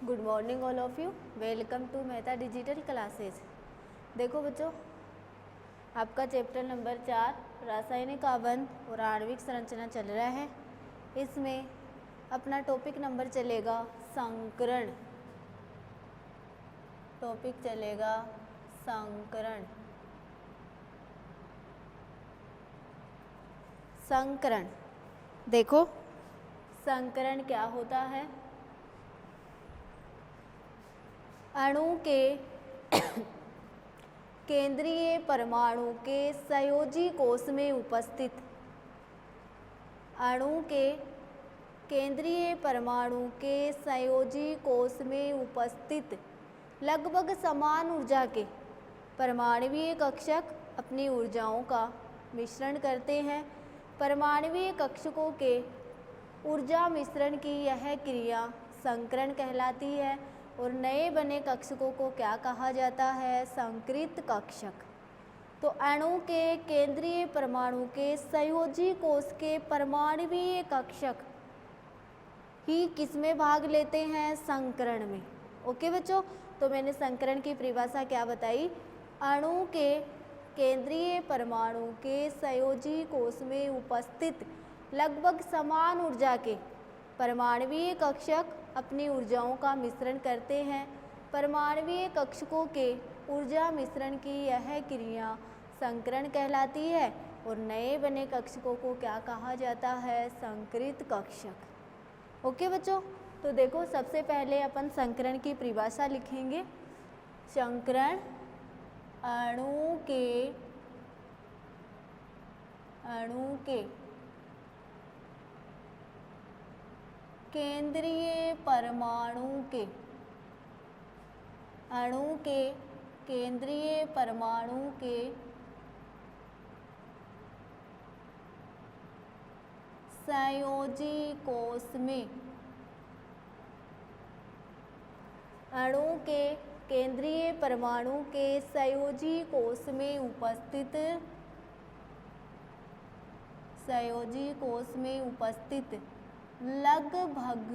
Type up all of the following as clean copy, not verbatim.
Good morning all of you, welcome to Mehta digital classes. देखो बच्चों, आपका चैप्टर नंबर 4 रासायनिक आबंध और आणविक संरचना चल रहा है। इसमें अपना टॉपिक नंबर चलेगा संकरण। टॉपिक चलेगा संकरण। संकरण देखो, संकरण क्या होता है? अणु के केंद्रीय परमाणु के संयोजी कोश में उपस्थित अणु के केंद्रीय परमाणु के संयोजी कोश में उपस्थित लगभग समान ऊर्जा के परमाणुवीय कक्षक अपनी ऊर्जाओं का मिश्रण करते हैं। परमाणुवीय कक्षकों के ऊर्जा मिश्रण की यह क्रिया संकरण कहलाती है और नए बने कक्षकों को क्या कहा जाता है? संकृत कक्षक। तो अणु के केंद्रीय परमाणु के संयोजी कोश के परमाणुवीय कक्षक ही किसमें भाग लेते हैं? संकरण में। ओके बच्चों, तो मैंने संकरण की परिभाषा क्या बताई? अणु के केंद्रीय परमाणु के संयोजी कोश में उपस्थित लगभग समान ऊर्जा के परमाणुवीय कक्षक अपनी ऊर्जाओं का मिश्रण करते हैं। परमाणुवीय कक्षकों के ऊर्जा मिश्रण की यह क्रिया संकरण कहलाती है और नए बने कक्षकों को क्या कहा जाता है? संकृत कक्षक। ओके बच्चों, तो देखो सबसे पहले अपन संकरण की परिभाषा लिखेंगे। संकरण अणु के केंद्रीय परमाणु के अणु के केंद्रीय परमाणु के संयोजी कोश में अणु के केंद्रीय परमाणु के संयोजी कोश में उपस्थित लगभग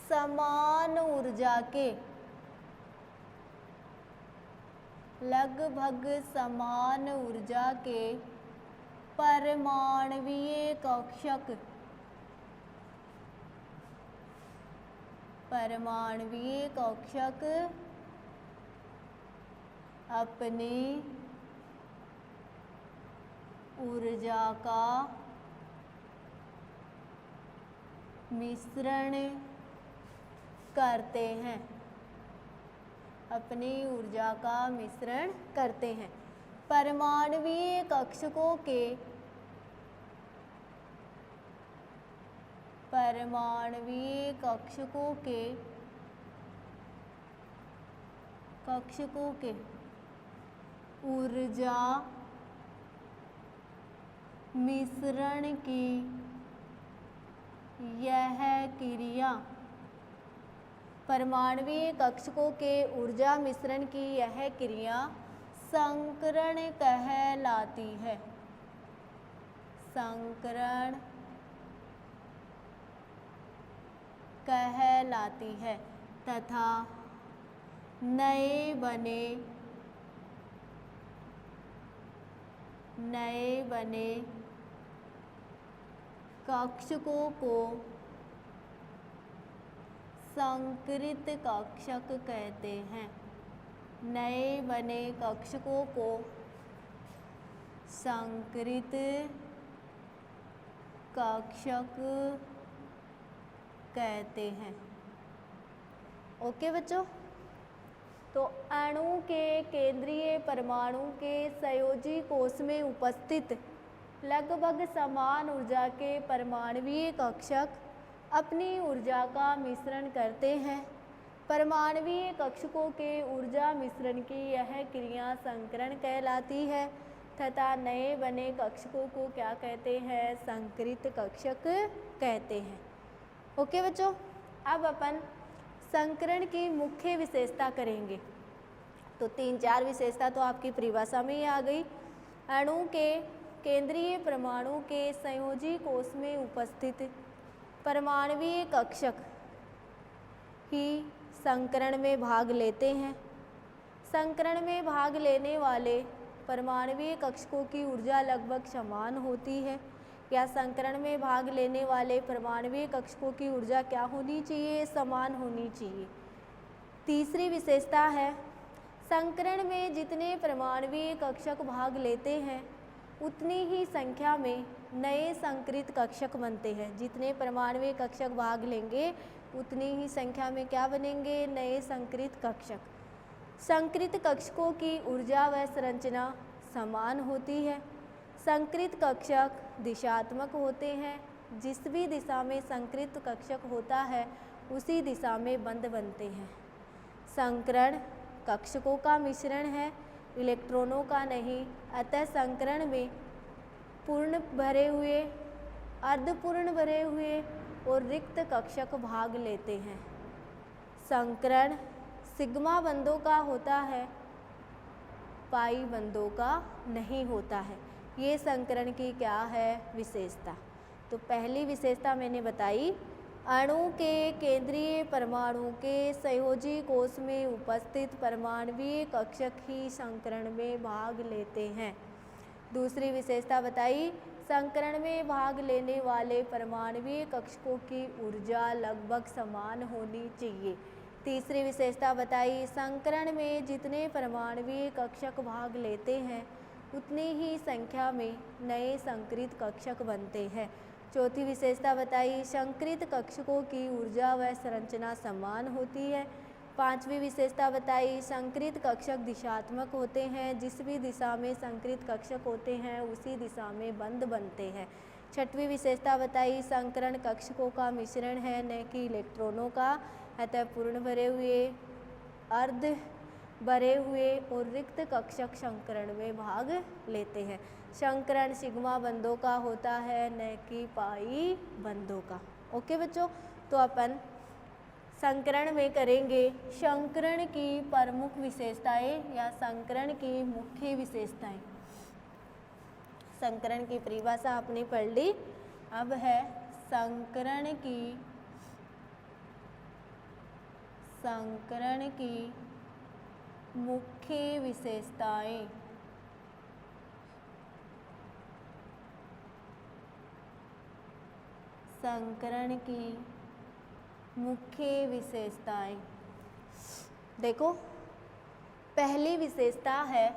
समान ऊर्जा के परमाणुवीय कक्षक अपनी ऊर्जा का मिश्रण करते हैं। अपनी ऊर्जा का मिश्रण करते हैं। परमाणुवीय कक्षकों के ऊर्जा मिश्रण की यह क्रिया परमाणुवीय कक्षकों के ऊर्जा मिश्रण की यह क्रिया संकरण कहलाती है। संकरण कहलाती है तथा नए बने कक्षकों को संकृत कक्षक कहते हैं। नए बने कक्षकों को संकृत कक्षक कहते हैं। ओके बच्चों, तो अणु के केंद्रीय परमाणु के संयोजी कोश में उपस्थित लगभग समान ऊर्जा के परमाणुवीय कक्षक अपनी ऊर्जा का मिश्रण करते हैं। परमाणुवीय कक्षकों के ऊर्जा मिश्रण की यह क्रिया संकरण कहलाती है तथा नए बने कक्षकों को क्या कहते हैं? संकृत कक्षक कहते हैं। ओके बच्चों, अब अपन संकरण की मुख्य विशेषता करेंगे। तो 3-4 विशेषता तो आपकी परिभाषा में ही आ गई। अणु के केंद्रीय परमाणु के संयोजी कोश में उपस्थित परमाणुवीय कक्षक ही संकरण में भाग लेते हैं। संकरण में भाग लेने वाले परमाणुीय कक्षकों की ऊर्जा लगभग समान होती है, या संकरण में भाग लेने वाले परमाणुीय कक्षकों की ऊर्जा क्या होनी चाहिए? समान होनी चाहिए। तीसरी विशेषता है, संकरण में जितने परमाणुीय कक्षक भाग लेते हैं उतनी ही संख्या में नए संकृत कक्षक बनते हैं। जितने परमाणुीय कक्षक भाग लेंगे उतनी ही संख्या में क्या बनेंगे? नए संकृत कक्षक। संकृत कक्षकों की ऊर्जा व संरचना समान होती है। संकृत कक्षक दिशात्मक होते हैं। जिस भी दिशा में संकृत कक्षक होता है उसी दिशा में बंध बनते हैं। संकरण कक्षकों का मिश्रण है, इलेक्ट्रॉनों का नहीं। अतः संकरण में पूर्ण भरे हुए, अर्धपूर्ण भरे हुए और रिक्त कक्षक भाग लेते हैं। संकरण सिग्मा बंधों का होता है, पाई बंधों का नहीं होता है। ये संकरण की क्या है? विशेषता। तो पहली विशेषता मैंने बताई, अणु के केंद्रीय परमाणु के संयोजी कोश में उपस्थित परमाणुीय कक्षक ही संकरण में भाग लेते हैं। दूसरी विशेषता बताई, संकरण में भाग लेने वाले परमाणुीय कक्षकों की ऊर्जा लगभग समान होनी चाहिए। तीसरी विशेषता बताई, संकरण में जितने परमाणुीय कक्षक भाग लेते हैं उतनी ही संख्या में नए संकृत कक्षक बनते हैं। चौथी विशेषता बताई, संकृत कक्षकों की ऊर्जा व संरचना समान होती है। पांचवी विशेषता बताई, संकृत कक्षक दिशात्मक होते हैं। जिस भी दिशा में संकृत कक्षक होते हैं उसी दिशा में बंध बनते हैं। छठवीं विशेषता बताई, संकरण कक्षकों का मिश्रण है, न कि इलेक्ट्रॉनों का। अतः पूर्ण भरे हुए, अर्ध भरे हुए और रिक्त कक्षक संकरण में भाग लेते हैं। संकरण सिग्मा बंधों का होता है, न कि पाई बंधों का। ओके बच्चों, तो अपन संकरण में करेंगे संकरण की प्रमुख विशेषताएं या संकरण की मुख्य विशेषताएं। संकरण की परिभाषा आपने पढ़ ली। अब है संकरण की मुख्य विशेषताएं। संकरण की मुख्य विशेषताएं। देखो, पहली विशेषता है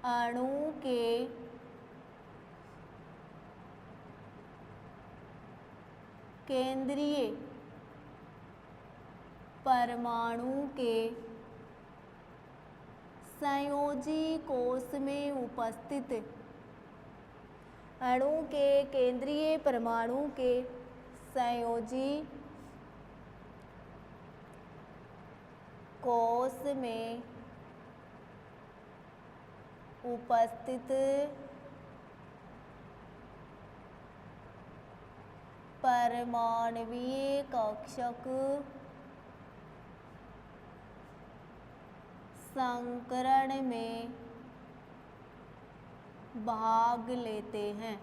अणु के केंद्रीय परमाणु के संयोजी कोश में उपस्थित, अणु के केंद्रीय परमाणु के संयोजी कोश में उपस्थित परमाणुीय कक्षक संकरण में भाग लेते हैं।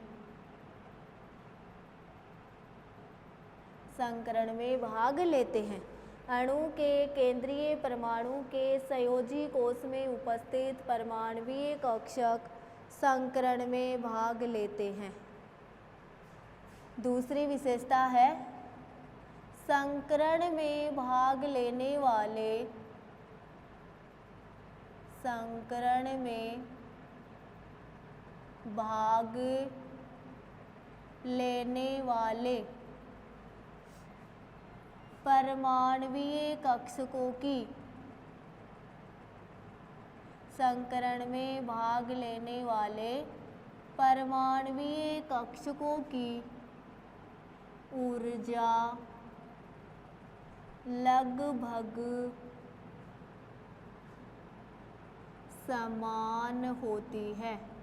संकरण में भाग लेते हैं। अणु के केंद्रीय परमाणु के संयोजी कोश में उपस्थित परमाणुीय कक्षक संकरण में भाग लेते हैं। दूसरी विशेषता है संकरण में भाग लेने वाले, संकरण में भाग लेने वाले परमाणुीय कक्षकों की, संकरण में भाग लेने वाले परमाणुीय कक्षकों की ऊर्जा लगभग समान होती है।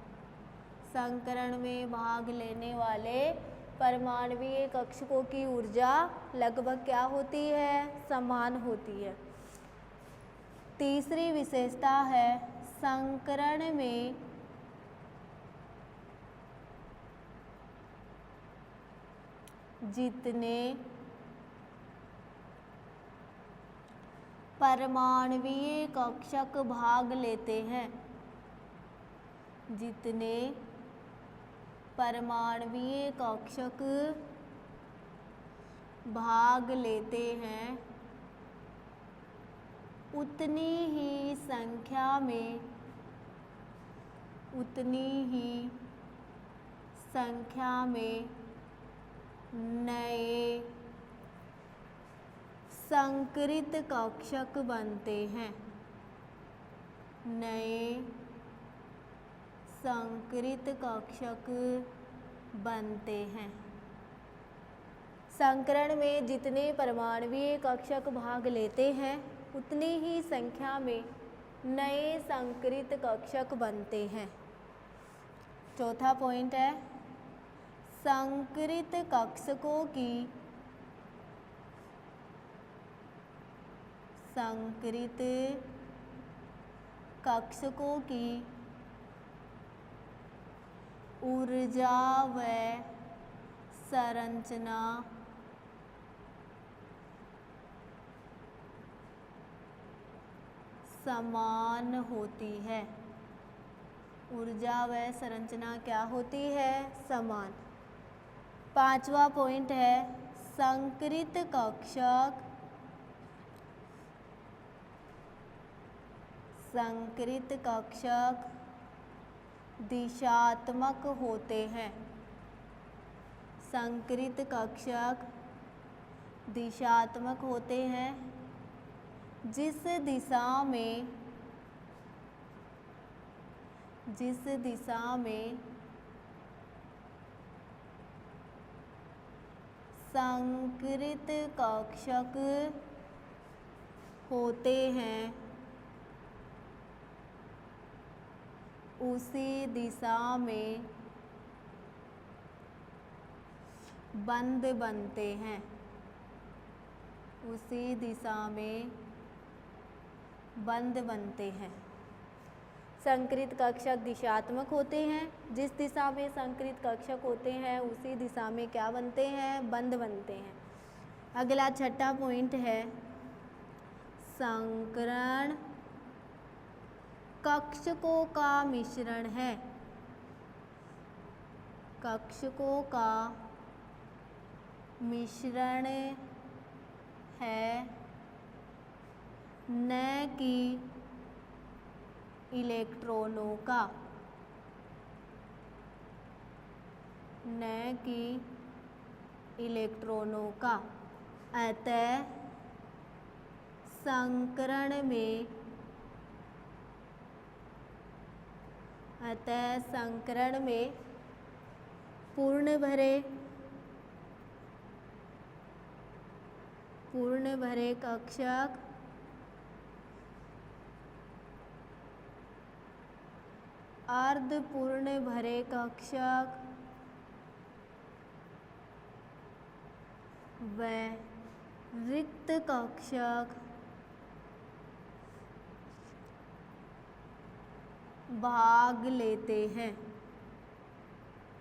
संकरण में भाग लेने वाले परमाणुीय कक्षकों की ऊर्जा लगभग क्या होती है? समान होती है। तीसरी विशेषता है संकरण में जितने परमाणवीय कक्षक भाग लेते हैं। जितने परमाणवीय कक्षक भाग लेते हैं उतनी ही संख्या में नए संकरित कक्षक बनते हैं। नए संकरित कक्षक बनते हैं। संकरण में जितने परमाणवीय कक्षक भाग लेते हैं उतनी ही संख्या में नए संकरित कक्षक बनते हैं। चौथा पॉइंट है संकरित कक्षकों की ऊर्जा व संरचना समान होती है। ऊर्जा व संरचना क्या होती है? समान। पांचवा पॉइंट है संकरित कक्षक दिशात्मक होते हैं। संकरित कक्षक दिशात्मक होते हैं। जिस दिशा में संकरित कक्षक होते हैं उसी दिशा में बंध बनते हैं। उसी दिशा में बंध बनते हैं। संकरित कक्षक दिशात्मक होते हैं। जिस दिशा में संकरित कक्षक होते हैं उसी दिशा में क्या बनते हैं? बंध बनते हैं। अगला छठा पॉइंट है संकरण कक्षकों का मिश्रण है। कक्षकों का मिश्रण है न कि इलेक्ट्रॉनों का। न कि इलेक्ट्रॉनों का। अतः संकरण में पूर्ण भरे कक्षक अर्ध पूर्ण भरे कक्षक व रिक्त कक्षक भाग लेते हैं।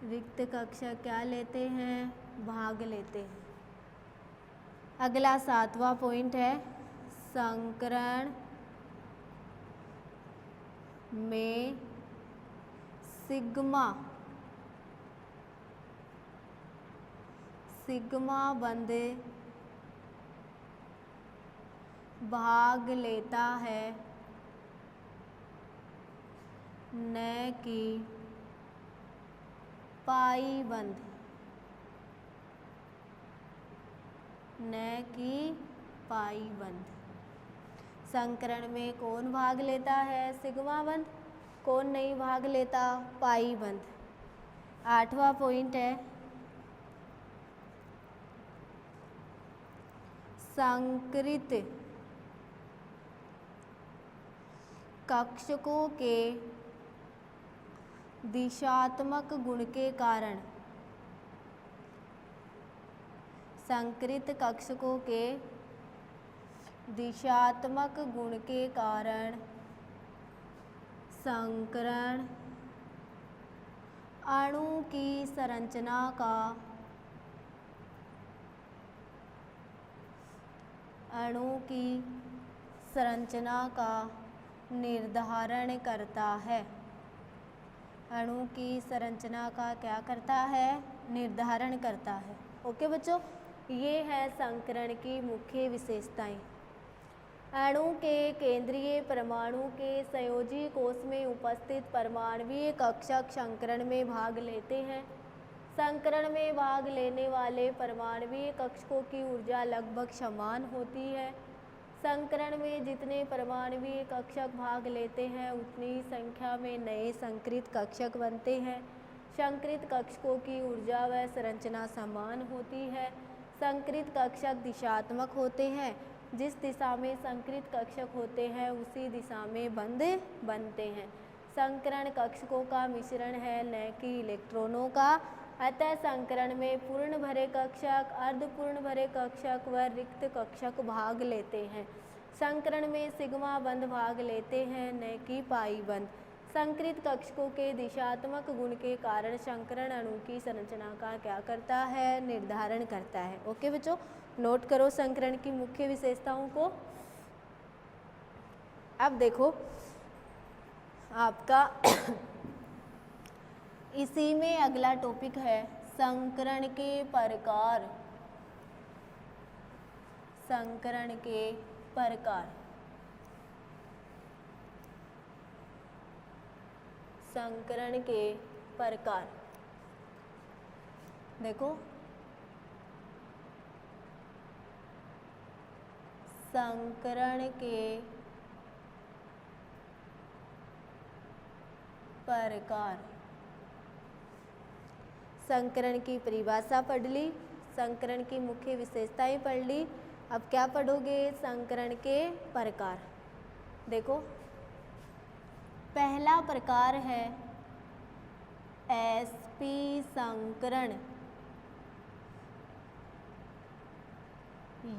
रिक्त कक्षक क्या लेते हैं? भाग लेते हैं। अगला सातवां पॉइंट है संकरण में सिग्मा बंध भाग लेता है न कि पाई बंध। संकरण में कौन भाग लेता है? सिग्मा बंध। कौन नहीं भाग लेता? पाई बंध। आठवां पॉइंट है संकरित कक्षकों के दिशात्मक गुण के कारण। संकरित कक्षकों के दिशात्मक गुण के कारण संकरण अणु की संरचना का निर्धारण करता है। अणु की संरचना का क्या करता है? निर्धारण करता है। ओके बच्चों, ये है संकरण की मुख्य विशेषताएं। अणु के केंद्रीय परमाणु के संयोजी कोश में उपस्थित परमाणुवीय कक्षक संकरण में भाग लेते हैं। संकरण में भाग लेने वाले परमाणुवीय कक्षकों की ऊर्जा लगभग समान होती है। संकरण में जितने परमाणुवीय कक्षक भाग लेते हैं उतनी संख्या में नए संकरित कक्षक बनते हैं। संकरित कक्षकों की ऊर्जा व संरचना समान होती है। संकरित कक्षक दिशात्मक होते हैं। जिस दिशा में संकरित कक्षक होते हैं उसी दिशा में बंध बनते हैं। संकरण कक्षकों का मिश्रण है, न कि इलेक्ट्रॉनों का। अतः संकरण में पूर्ण भरे कक्षक, अर्धपूर्ण भरे कक्षक व रिक्त कक्षक भाग लेते हैं। संकरण में सिग्मा बंध भाग लेते हैं, न कि पाई बंध। संकरित कक्षकों के दिशात्मक गुण के कारण संकरण अणु की संरचना का क्या करता है? निर्धारण करता है। ओके बच्चों, नोट करो संकरण की मुख्य विशेषताओं को। अब देखो आपका इसी में अगला टॉपिक है संकरण के प्रकार। संकरण के प्रकार। संकरण के प्रकार देखो, संकरण के प्रकार। संकरण की परिभाषा पढ़ ली, संकरण की मुख्य विशेषताएं पढ़ ली। अब क्या पढ़ोगे? संकरण के प्रकार। देखो, पहला प्रकार है sp संकरण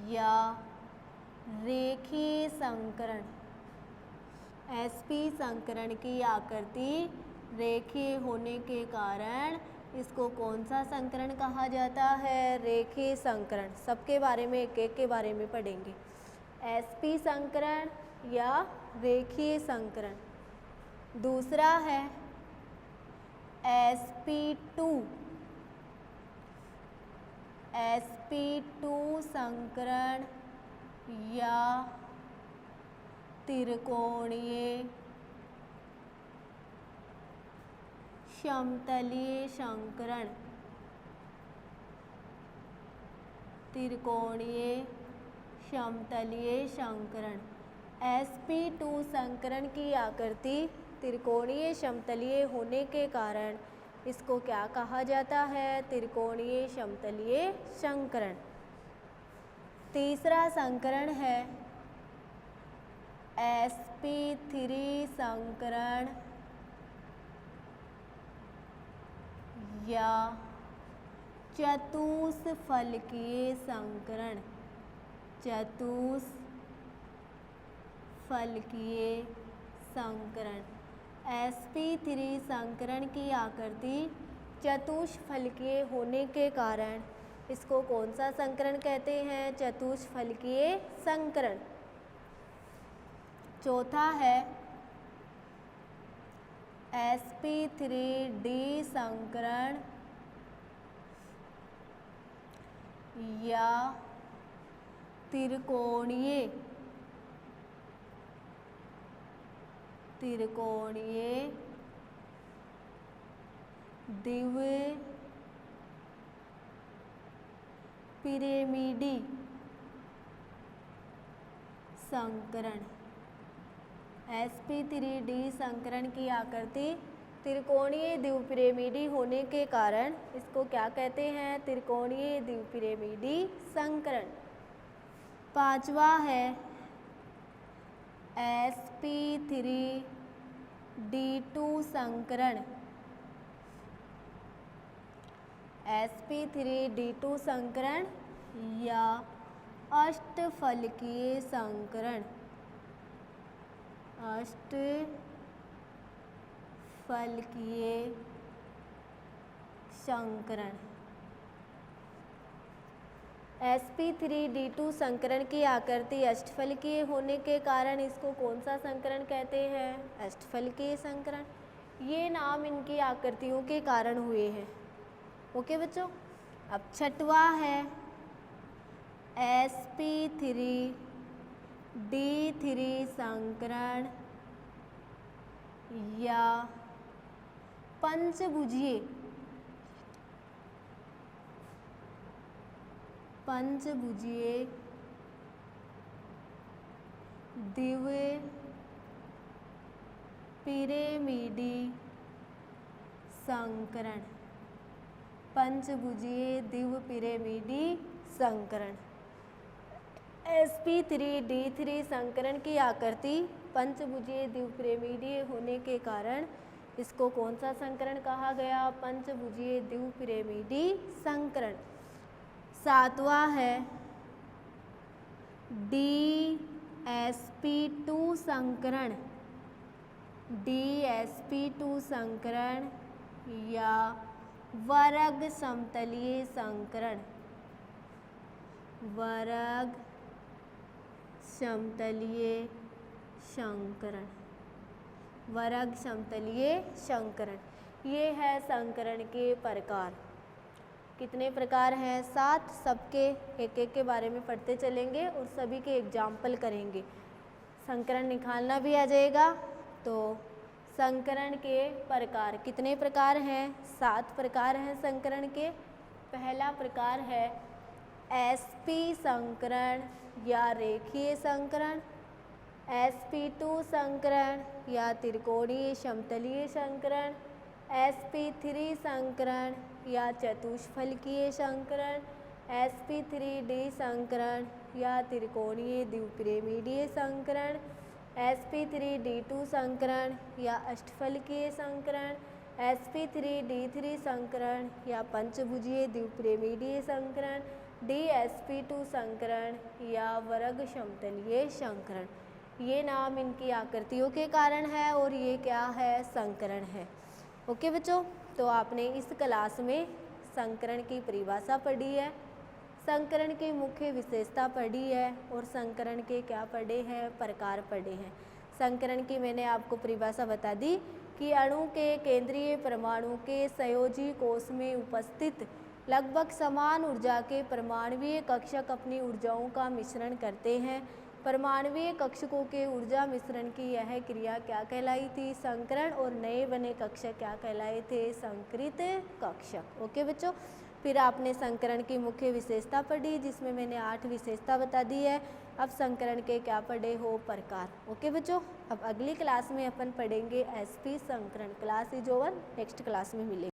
या रेखीय संकरण। sp संकरण की आकृति रेखीय होने के कारण इसको कौन सा संकरण कहा जाता है? रेखीय संकरण। सबके बारे में एक एक के बारे में पढ़ेंगे। sp संकरण या रेखीय संकरण। दूसरा है sp2। sp2 संकरण या त्रिकोणीय समतलीय संकरण। त्रिकोणीय समतलीय संकरण। sp2 संकरण की आकृति त्रिकोणीय समतलीय होने के कारण इसको क्या कहा जाता है? त्रिकोणीय समतलीय संकरण। तीसरा संकरण है sp3 संकरण या चतुष्फलकीय संकरण। चतुष्फलकीय संकरण। sp3 संकरण की आकृति चतुष्फलकीय होने के कारण इसको कौन सा संकरण कहते हैं? चतुष्फलकीय संकरण। चौथा है sp3d संकरण या त्रिकोणीय द्विपिरेमिडी संकरण। sp3d संकरण की आकृति त्रिकोणीय द्विपिरेमिडी होने के कारण इसको क्या कहते हैं? त्रिकोणीय द्विपिरेमिडी संकरण। पांचवा है sp3d2 संकरण। sp3d2 संकरण या अष्टफलकीय संकरण। अष्टफलकीय संकरण। sp3d2 संकरण की आकृति अष्टफलकीय होने के कारण इसको कौन सा संकरण कहते हैं? अष्टफलकीय संकरण। ये नाम इनकी आकृतियों के कारण हुए हैं। ओके बच्चों, अब छठवा है sp3d3 संकरण या पंचभुजीय द्विपिरेमिडी संकरण। पंचभुजीय द्विपिरेमिडी संकरण। sp3d3 संकरण की आकृति पंचभुजीय द्विपिरेमिडीय होने के कारण इसको कौन सा संकरण कहा गया? पंचभुजीय द्विपिरेमिडी संकरण। सातवां है dsp2 संकरण। dsp2 संकरण या वर्ग समतलीय संकरण। वर्ग समतलीय संकरण। वर्ग समतलीय संकरण। ये है संकरण के प्रकार। कितने प्रकार हैं? 7। सबके एक एक के बारे में पढ़ते चलेंगे और सभी के एग्जाम्पल करेंगे। संकरण निकालना भी आ जाएगा। तो संकरण के प्रकार कितने प्रकार हैं? 7 प्रकार हैं संकरण के। पहला प्रकार है sp संकरण या रेखीय संकरण, sp2 संकरण या त्रिकोणीय समतलीय संकरण, sp3 संकरण या चतुष्फलकीय संकरण, sp3d संकरण या त्रिकोणीय द्विपिरेमिडीय संकरण, sp3d2 संकरण या अष्टफलकीय संकरण, sp3d3 संकरण या पंचभुजीय द्विपिरेमिडीय संकरण, dsp2 संकरण या वर्ग समतलीय संकरण। ये नाम इनकी आकृतियों के कारण है और ये क्या है? संकरण है। ओके बच्चों, तो आपने इस क्लास में संकरण की परिभाषा पढ़ी है, संकरण की मुख्य विशेषता पढ़ी है और संकरण के क्या पढ़े हैं? प्रकार पढ़े हैं। संकरण की मैंने आपको परिभाषा बता दी कि अणु के केंद्रीय परमाणु के संयोजी कोश में उपस्थित लगभग समान ऊर्जा के परमाणुीय कक्षक अपनी ऊर्जाओं का मिश्रण करते हैं। परमाणुीय कक्षकों के ऊर्जा मिश्रण की यह क्रिया क्या कहलाई थी? संकरण। और नए बने कक्षक क्या कहलाए थे? संकृत कक्षक। ओके बच्चों, फिर आपने संकरण की मुख्य विशेषता पढ़ी जिसमें मैंने 8 विशेषता बता दी है। अब संकरण के क्या पढ़े हो? प्रकार। ओके बच्चों, अब अगली क्लास में अपन पढ़ेंगे sp संकरण। Class is over, next class में मिलेंगे।